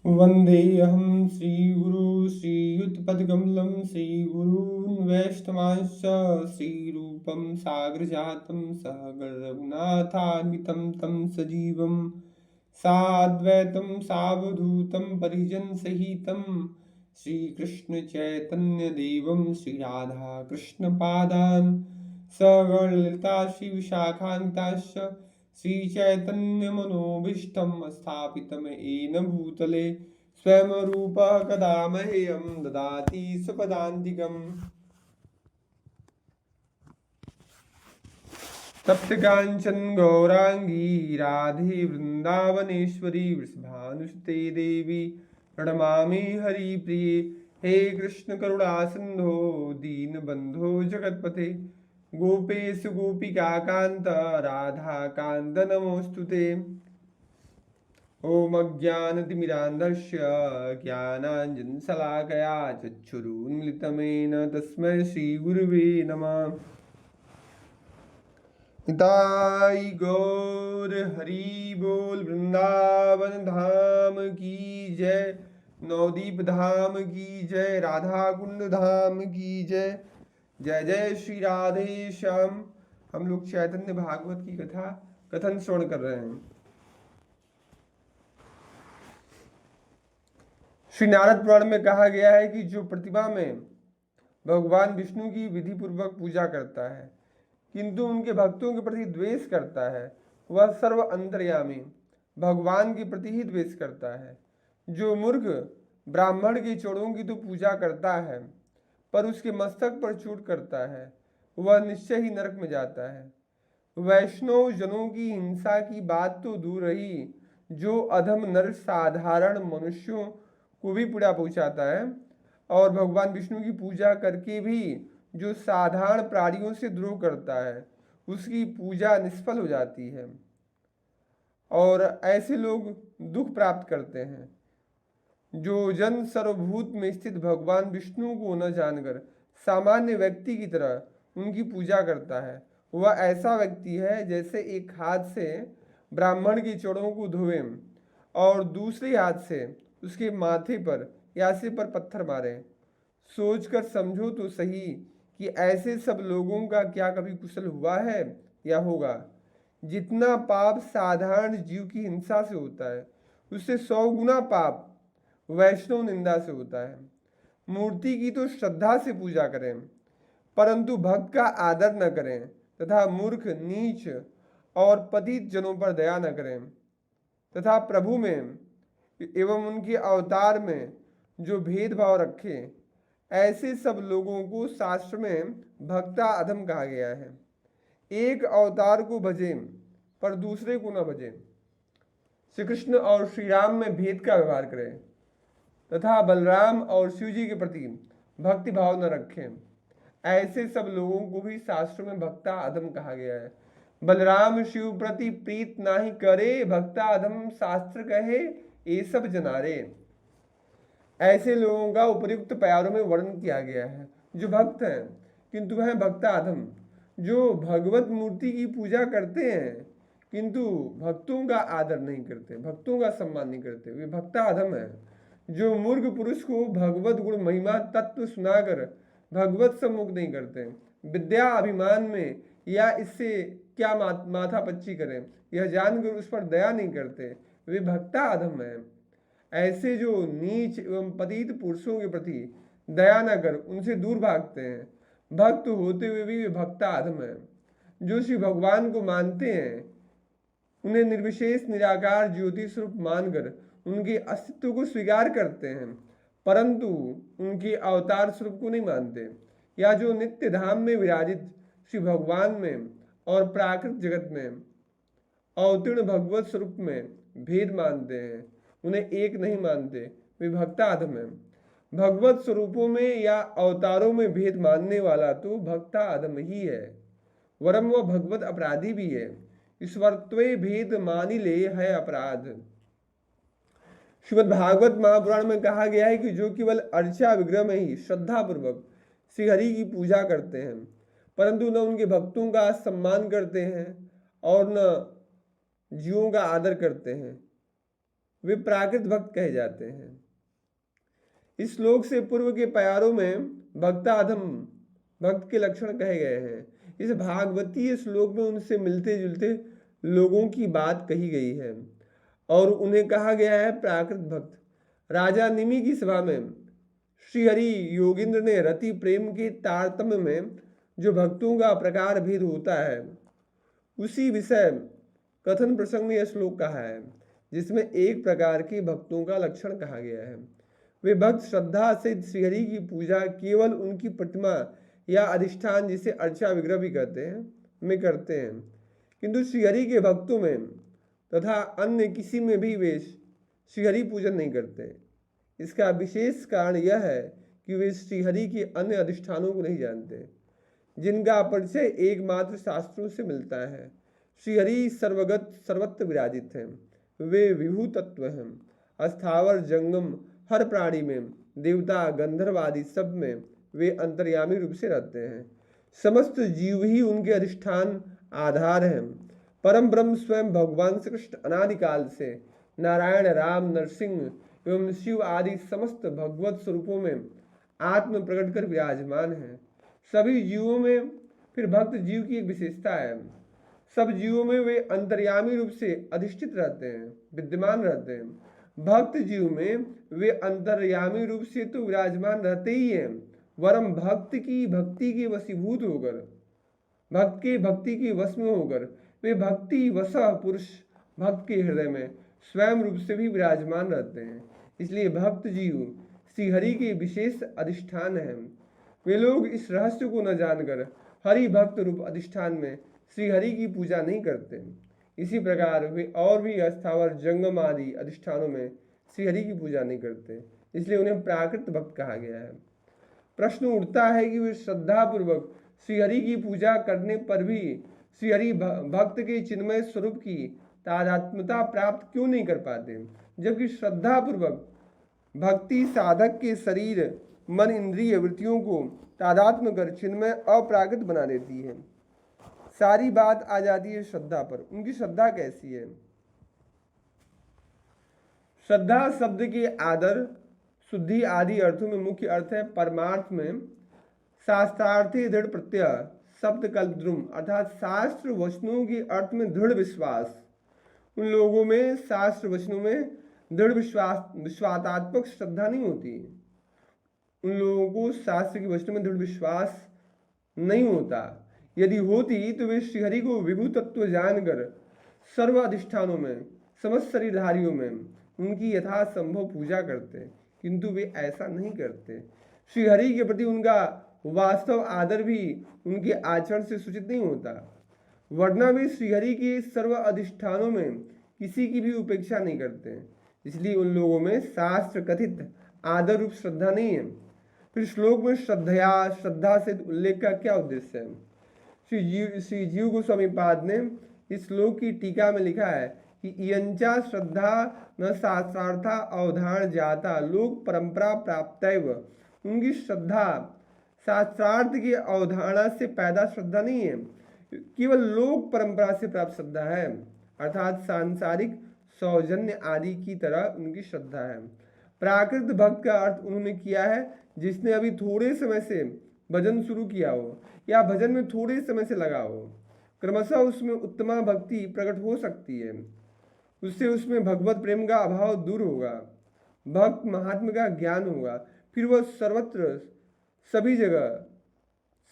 वन्देऽहं श्रीगुरु श्रीयुतपदकमलं श्रीगुरून् वैष्णवांश्च श्रीरूपं साग्रजातं सहगणरघुनाथान्वितं तं सजीवं साद्वैतं सावधूतं परिजनसहितं श्रीकृष्णचैतन्यदेवं श्रीराधाकृष्णपादान् सगणललिता श्रीविशाखान्विताश्च श्रीचैतन्यमनोभीष्टं स्थापितं येन भूतले स्वयं रूपः कदा मह्यं ददाति स्वपदान्तिकम्। तप्तकाञ्चन गौरांगी राधे वृंदावनेश्वरी वृषभानुसुते देवी प्रणमामि हरिप्रिये। हे कृष्ण करुणा सिंधो दीनबंधो जगत्पते गोपेश गोपिकान्त राधाकान्त नमोऽस्तुते। ॐ अज्ञानतिमिरान्धस्य ज्ञानाञ्जनशलाकया चक्षुरुन्मिलितमेन तस्मै श्रीगुरुवे नमः। निताई गौर हरि बोल। वृंदावन धाम की जय, नवदीप धाम की जय, राधा कुंड धाम की जय। जय जय श्री राधे श्याम। हम लोग चैतन्य भागवत की कथा कथन श्रवण कर रहे हैं। श्री नारद पुराण में कहा गया है कि जो प्रतिमा में भगवान विष्णु की विधि पूर्वक पूजा करता है किंतु उनके भक्तों के प्रति द्वेष करता है, वह सर्व अंतर्यामी भगवान के प्रति ही द्वेष करता है। जो मूर्ख ब्राह्मण के चरणों की तो पूजा करता है पर उसके मस्तक पर चोट करता है, वह निश्चय ही नरक में जाता है। वैष्णव जनों की हिंसा की बात तो दूर रही, जो अधम नर साधारण मनुष्यों को भी पीड़ा पहुंचाता है और भगवान विष्णु की पूजा करके भी जो साधारण प्राणियों से द्रोह करता है उसकी पूजा निष्फल हो जाती है और ऐसे लोग दुख प्राप्त करते हैं। जो जन सर्वभूत में स्थित भगवान विष्णु को न जानकर सामान्य व्यक्ति की तरह उनकी पूजा करता है, वह ऐसा व्यक्ति है जैसे एक हाथ से ब्राह्मण के चरणों को धोए और दूसरे हाथ से उसके माथे पर या सिर पर पत्थर मारे। सोचकर समझो तो सही कि ऐसे सब लोगों का क्या कभी कुशल हुआ है या होगा। जितना पाप साधारण जीव की हिंसा से होता है उससे 100 गुना पाप वैष्णव निंदा से होता है। मूर्ति की तो श्रद्धा से पूजा करें परंतु भक्त का आदर न करें तथा मूर्ख नीच और पतित जनों पर दया न करें तथा प्रभु में एवं उनके अवतार में जो भेदभाव रखे, ऐसे सब लोगों को शास्त्र में भक्ता अधम कहा गया है। एक अवतार को भजें पर दूसरे को न भजें। श्री कृष्ण और श्री राम में भेद का व्यवहार करें तथा बलराम और शिव जी के प्रति भक्ति भाव न रखें, ऐसे सब लोगों को भी शास्त्र में भक्ता अधम कहा गया है। बलराम शिव प्रति प्रीत नाही करे, भक्ता अधम शास्त्र कहे ये सब जनारे। ऐसे लोगों का उपयुक्त प्यारों में वर्णन किया गया है जो भक्त हैं किंतु वह भक्ता अधम, जो भगवत मूर्ति की पूजा करते हैं किंतु भक्तों का आदर नहीं करते, भक्तों का सम्मान नहीं करते, वे भक्ता अधम है। जो मूर्ख पुरुष को भगवत गुण महिमा तत्व सुनाकर भगवत सम्मुख नहीं करते, विद्या अभिमान में या इससे क्या माथा पच्ची करें यह जानकर उस पर दया नहीं करते, वे भक्ता अधम है। ऐसे जो नीच एवं पतित पुरुषों के प्रति दया न कर उनसे दूर भागते हैं, भक्त होते हुए भी वे भक्ता अधम है। जो श्री भगवान को मानते हैं उन्हें निर्विशेष निराकार ज्योति स्वरूप मानकर उनके अस्तित्व को स्वीकार करते हैं परंतु उनके अवतार स्वरूप को नहीं मानते, या जो नित्य धाम में विराजित श्री भगवान में और प्राकृत जगत में अवतीर्ण भगवत स्वरूप में भेद मानते हैं, उन्हें एक नहीं मानते, वे भक्ता अधम है। भगवत स्वरूपों में या अवतारों में भेद मानने वाला तो भक्ता अधम ही है, वरम वह भगवत अपराधी भी है। ईश्वरत्वे भेद मानी ले है अपराध। श्रीमद् भागवत महापुराण में कहा गया है कि जो केवल अर्चा विग्रह में ही श्रद्धा पूर्वक श्री हरि की पूजा करते हैं परंतु न उनके भक्तों का सम्मान करते हैं और न जीवों का आदर करते हैं, वे प्राकृत भक्त कहे जाते हैं। इस श्लोक से पूर्व के प्यारों में भक्ताधम भक्त के लक्षण कहे गए हैं। इस भागवतीय श्लोक में उनसे मिलते जुलते लोगों की बात कही गई है और उन्हें कहा गया है प्राकृत भक्त। राजा निमि की सभा में श्रीहरि योगिंद्र ने रति प्रेम के तारतम्य में जो भक्तों का प्रकार भेद होता है उसी विषय कथन प्रसंग में यह श्लोक कहा है, जिसमें एक प्रकार के भक्तों का लक्षण कहा गया है। वे भक्त श्रद्धा से श्रीहरि की पूजा केवल उनकी प्रतिमा या अधिष्ठान, जिसे अर्चा विग्रह भी कहते हैं, में करते हैं, किंतु श्रीहरि के भक्तों में तथा अन्य किसी में भी वे श्रीहरि पूजन नहीं करते। इसका विशेष कारण यह है कि वे श्रीहरि के अन्य अधिष्ठानों को नहीं जानते, जिनका परिचय एकमात्र शास्त्रों से मिलता है। श्रीहरि सर्वगत सर्वत्र विराजित हैं। वे विभू तत्व हैं। अस्थावर जंगम हर प्राणी में, देवता गंधर्व आदि सब में वे अंतर्यामी रूप से रहते हैं। समस्त जीव ही उनके अधिष्ठान आधार हैं। परम ब्रह्म स्वयं भगवान श्री कृष्ण अनादिकाल से नारायण, राम, नरसिंह एवं शिव आदि समस्त भगवत स्वरूपों में आत्म प्रकट कर विराजमान है। सभी जीवों में फिर भक्त जीव की एक विशेषता है। सब जीवों में वे अंतर्यामी रूप से अधिष्ठित रहते हैं, विद्यमान रहते हैं। भक्त जीव में वे अंतर्यामी रूप से तो विराजमान रहते ही हैं, वरम भक्त की भक्ति के वशीभूत होकर, भक्त के भक्ति के वश में होकर वे भक्ति वशा पुरुष भक्त के हृदय में स्वयं रूप से भी विराजमान रहते हैं। इसलिए भक्त जीव श्रीहरि के विशेष अधिष्ठान हैं। वे लोग इस रहस्य को न जानकर हरि भक्त रूप अधिष्ठान में श्रीहरि की पूजा नहीं करते। इसी प्रकार वे और भी अस्थावर जंगम आदि अधिष्ठानों में श्रीहरि की पूजा नहीं करते, इसलिए उन्हें प्राकृत भक्त कहा गया है। प्रश्न उठता है कि वे श्रद्धापूर्वक श्रीहरि की पूजा करने पर भी श्रीहरि भक्त के चिन्मय स्वरूप की तादात्म्यता प्राप्त क्यों नहीं कर पाते, जबकि श्रद्धापूर्वक भक्ति साधक के शरीर मन इंद्रिय वृत्तियों को तादात्म्य कर चिन्मय अप्राकृत बना देती है। सारी बात आ जाती है श्रद्धा पर। उनकी श्रद्धा कैसी है? श्रद्धा शब्द के आदर, शुद्धि आदि अर्थों में मुख्य अर्थ है। परमार्थ में शास्त्रार्थी दृढ़ प्रत्यय, शब्द कल्पद्रुम अर्थात शास्त्र वचनों के अर्थ में दृढ़ विश्वास। उन लोगों में शास्त्र वचनों में दृढ़ विश्वासात्मक श्रद्धा नहीं होती। उन लोगों को शास्त्र के वचनों में दृढ़ विश्वास नहीं होता। यदि होती तो वे श्रीहरि को विभू तत्व जानकर सर्व अधिष्ठानों में, समस्त शरीरधारियों में उनकी यथासंभव पूजा करते, किंतु वे ऐसा नहीं करते। श्रीहरि के प्रति उनका वास्तव आदर भी उनके आचरण से सूचित नहीं होता, वरना वे श्रीहरि के सर्व अधिष्ठानों में किसी की भी उपेक्षा नहीं करते। इसलिए उन लोगों में शास्त्र कथित आदर रूप श्रद्धा नहीं है। फिर श्लोक में श्रद्धा से उल्लेख का क्या उद्देश्य है? श्री जीव गोस्वामी पाद ने इस श्लोक की टीका में लिखा है कि इयंचा श्रद्धा न शास्त्रार्था अवधारण जाता लोक परंपरा प्राप्तैव। उनकी श्रद्धा शास्त्रार्थ की अवधारणा से पैदा श्रद्धा नहीं है, केवल लोक परंपरा से प्राप्त श्रद्धा है, अर्थात सांसारिक सौजन्य आदि की तरह उनकी श्रद्धा है। प्राकृत भक्त का अर्थ उन्होंने किया है जिसने अभी थोड़े समय से भजन शुरू किया हो या भजन में थोड़े समय से लगा हो। क्रमशः उसमें उत्तमा भक्ति प्रकट हो सकती है, उससे उसमें भगवत प्रेम का अभाव दूर होगा, भक्त महात्मा का ज्ञान होगा, फिर वह सर्वत्र सभी जगह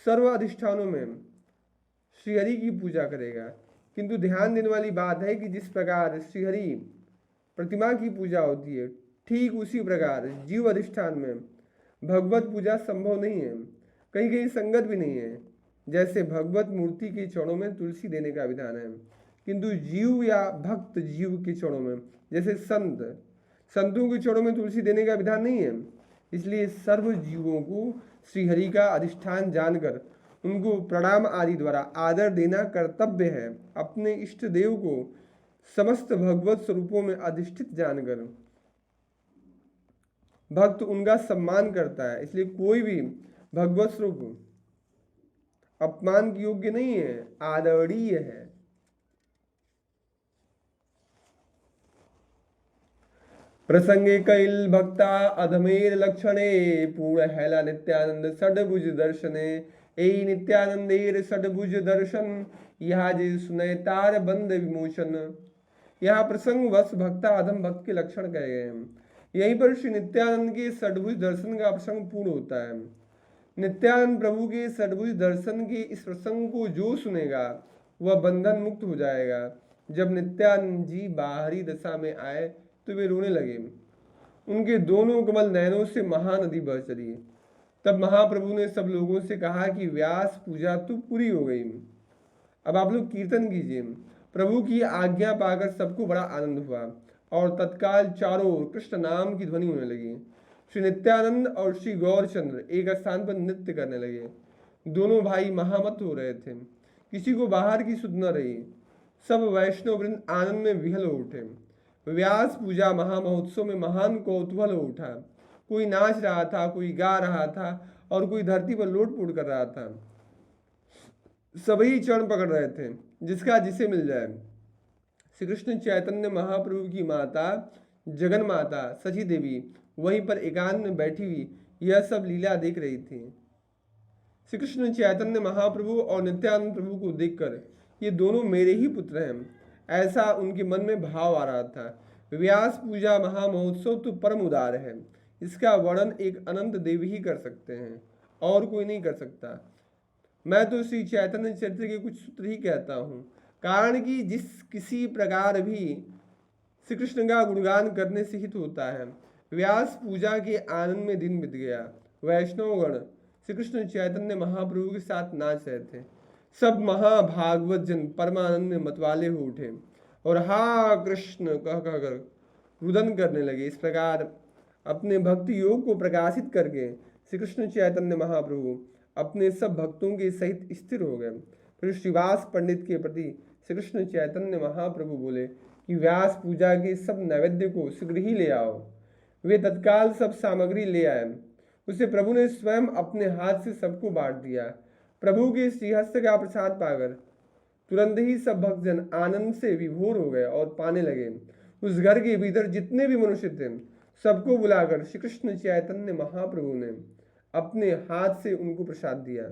सर्व अधिष्ठानों में श्रीहरि की पूजा करेगा। किंतु ध्यान देने वाली बात है कि जिस प्रकार श्रीहरि प्रतिमा की पूजा होती है, ठीक उसी प्रकार जीव अधिष्ठान में भगवत पूजा संभव नहीं है, कहीं कहीं संगत भी नहीं है। जैसे भगवत मूर्ति के चरणों में तुलसी देने का विधान है, किंतु जीव या भक्त जीव के चरणों में, जैसे संतों के चरणों में तुलसी देने का विधान नहीं है। इसलिए सर्व जीवों को श्रीहरि का अधिष्ठान जानकर उनको प्रणाम आदि द्वारा आदर देना कर्तव्य है। अपने इष्ट देव को समस्त भगवत स्वरूपों में अधिष्ठित जानकर भक्त उनका सम्मान करता है। इसलिए कोई भी भगवत स्वरूप अपमान के योग्य नहीं है, आदरणीय है। प्रसंगे कैल भक्ता अधमेर लक्षणे पूर्ण हेला नित्यानंद षडभुज दर्शने। ए नित्यानंदेर षडभुज दर्शन यह जे सुनय तार बंद विमोचन। यहाँ प्रसंग वश भक्ता अधम भक्त के लक्षण कहे गए हैं। यहीं पर श्री नित्यानंद के षडभुज दर्शन का प्रसंग पूर्ण होता है। नित्यानंद प्रभु के षडभुज दर्शन के इस प्रसंग को जो सुनेगा वह बंधन मुक्त हो जाएगा। जब नित्यानंद जी बाहरी दशा में आए तो वे रोने लगे। उनके दोनों कमल नयनों से महानदी बह चली। तब महाप्रभु ने सब लोगों से कहा कि व्यास पूजा तो पूरी हो गई, अब आप लोग कीर्तन कीजिए। प्रभु की आज्ञा पाकर सबको बड़ा आनंद हुआ और तत्काल चारों ओर कृष्ण नाम की ध्वनि होने लगी। श्री नित्यानंद और श्री गौरचंद्र एक स्थान पर नृत्य करने लगे। दोनों भाई महामत हो रहे थे, किसी को बाहर की सुध न रही। सब वैष्णव वृंद आनंद में विहल हो उठे। व्यास पूजा महामहोत्सव में महान कौतूहल हो उठा। कोई नाच रहा था, कोई गा रहा था और कोई धरती पर लोटपोट कर रहा था। सभी चरण पकड़ रहे थे, जिसका जिसे मिल जाए। श्री कृष्ण चैतन्य महाप्रभु की माता जगन माता सची देवी वहीं पर एकांत में बैठी हुई यह सब लीला देख रही थी। श्री कृष्ण चैतन्य महाप्रभु और नित्यानंद प्रभु को देखकर ये दोनों मेरे ही पुत्र हैं, ऐसा उनके मन में भाव आ रहा था। व्यास पूजा महामहोत्सव तो परम उदार है, इसका वर्णन एक अनंत देव ही कर सकते हैं और कोई नहीं कर सकता। मैं तो श्री चैतन्य चरित्र के कुछ सूत्र ही कहता हूँ, कारण कि जिस किसी प्रकार भी श्री कृष्ण का गुणगान करने से हित होता है। व्यास पूजा के आनंद में दिन बीत गया। वैष्णवगण श्री कृष्ण चैतन्य महाप्रभु के साथ नाच रहे थे। सब महाभागवत जन परमानंद में मतवाले हो उठे और हा कृष्ण कह कहकर रुदन करने लगे। इस प्रकार अपने भक्ति योग को प्रकाशित करके श्री कृष्ण चैतन्य महाप्रभु अपने सब भक्तों के सहित स्थिर हो गए। फिर श्रीवास पंडित के प्रति श्री कृष्ण चैतन्य महाप्रभु बोले कि व्यास पूजा के सब नैवेद्य को शीघ्र ही ले आओ। वे तत्काल सब सामग्री ले आए। उसे प्रभु ने स्वयं अपने हाथ से सबको बांट दिया। प्रभु के श्रीहस्त का प्रसाद पाकर तुरंत ही सब भक्तजन आनंद से विभोर हो गए और पाने लगे। उस घर के भीतर जितने भी मनुष्य थे सबको बुलाकर श्री कृष्ण चैतन्य महाप्रभु ने अपने हाथ से उनको प्रसाद दिया,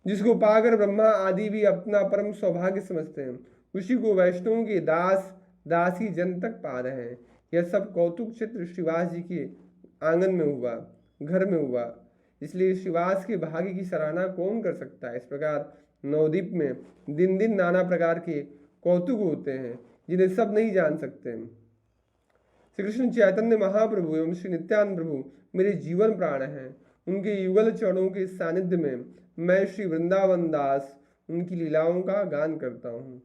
जिसको पाकर ब्रह्मा आदि भी अपना परम सौभाग्य समझते हैं। उसी को वैष्णवों के दास दासी जन तक पा रहे हैं। यह सब कौतुक चित्र श्रीवास जी के आंगन में हुआ, घर में हुआ, इसलिए श्रीवास के भाग्य की सराहना कौन कर सकता है। इस प्रकार नवद्वीप में दिन दिन नाना प्रकार के कौतुक होते हैं जिन्हें सब नहीं जान सकते। श्री कृष्ण चैतन्य महाप्रभु एवं श्री नित्यानंद प्रभु मेरे जीवन प्राण हैं। उनके युगल चरणों के सानिध्य में मैं श्री वृंदावन दास उनकी लीलाओं का गान करता हूँ।